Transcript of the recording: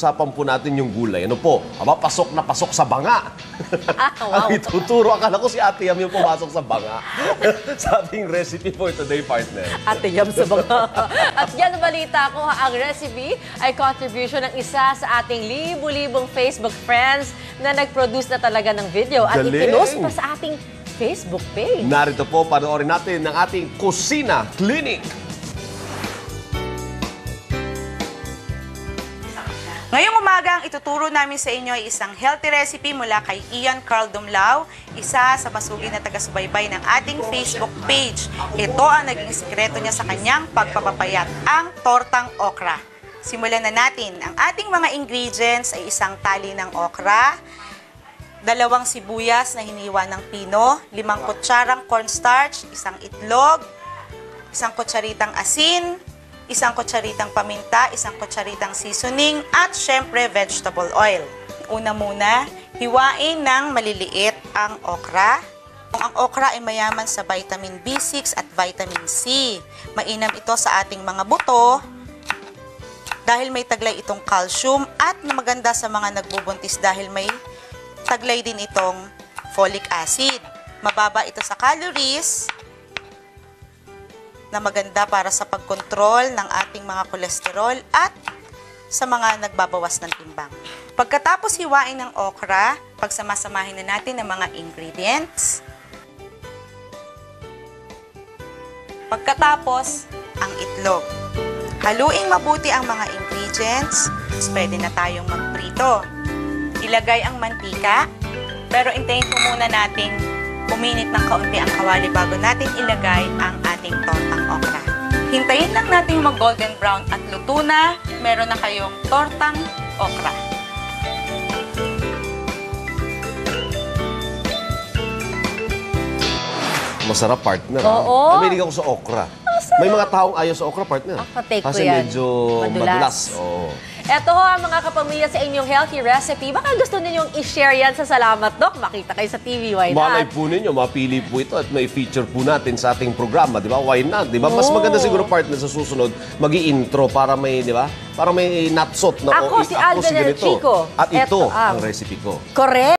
Usapan po natin yung gulay. Ano po? Aba, pasok na pasok sa banga. Wow. Ang ituturo, akala ko si Ate Yam yung pumasok sa banga. Sa ating recipe for today, partner. Ate Yam sa banga. At yan, balita ko, ang recipe ay contribution ng isa sa ating libu-libong Facebook friends na nag-produce na talaga ng video at Galing. ipinost pa sa ating Facebook page. Narito po, panoorin natin ng ating Kusina Clinic. Ngayong umaga, ang ituturo namin sa inyo ay isang healthy recipe mula kay Ian Carl Dumlao, isa sa masugid na taga-subaybay ng ating Facebook page. Ito ang naging sikreto niya sa kanyang pagpapapayat, ang tortang okra. Simulan na natin. Ang ating mga ingredients ay isang tali ng okra, 2 sibuyas na hiniwa ng pino, 5 kutsarang cornstarch, 1 itlog, 1 kutsaritang asin, 1 kutsaritang paminta, 1 kutsaritang seasoning, at syempre vegetable oil. Una muna, hiwain ng maliliit ang okra. Ang okra ay mayaman sa vitamin B6 at vitamin C. Mainam ito sa ating mga buto dahil may taglay itong calcium at maganda sa mga nagbubuntis dahil may taglay din itong folic acid. Mababa ito sa calories na maganda para sa pagkontrol ng ating mga kolesterol at sa mga nagbabawas ng timbang. Pagkatapos hiwain ng okra, pagsamasamahin na natin ang mga ingredients. Pagkatapos, ang itlog. Haluing mabuti ang mga ingredients. Pwede na tayong magprito. Ilagay ang mantika, pero intayin po muna nating uminit ng kaunti ang kawali bago natin ilagay ang ating tortang okra. Hintayin lang natin mag-golden brown at luto na, meron na kayong tortang okra. Masarap, partner. Oo. Namilig ako sa okra. May mga taong ayaw sa okra, partner. Take ko Kasi yan. medyo Madulas. madulas. Oo. Eto ho ang mga kapamilya sa inyong healthy recipe. Baka gusto ninyong i-share yan sa Salamat Doc. Makita kayo sa TV, why Malay not? po ninyo, mapili po ito at may feature po natin sa ating programa, di ba? Why not? Di ba? Mas maganda siguro, partner, sa susunod, mag-i-intro para may, di ba? Para may natsot na Ako si Alvin El ganito. Chico. At ito Eto ang ang recipe ko. Correct.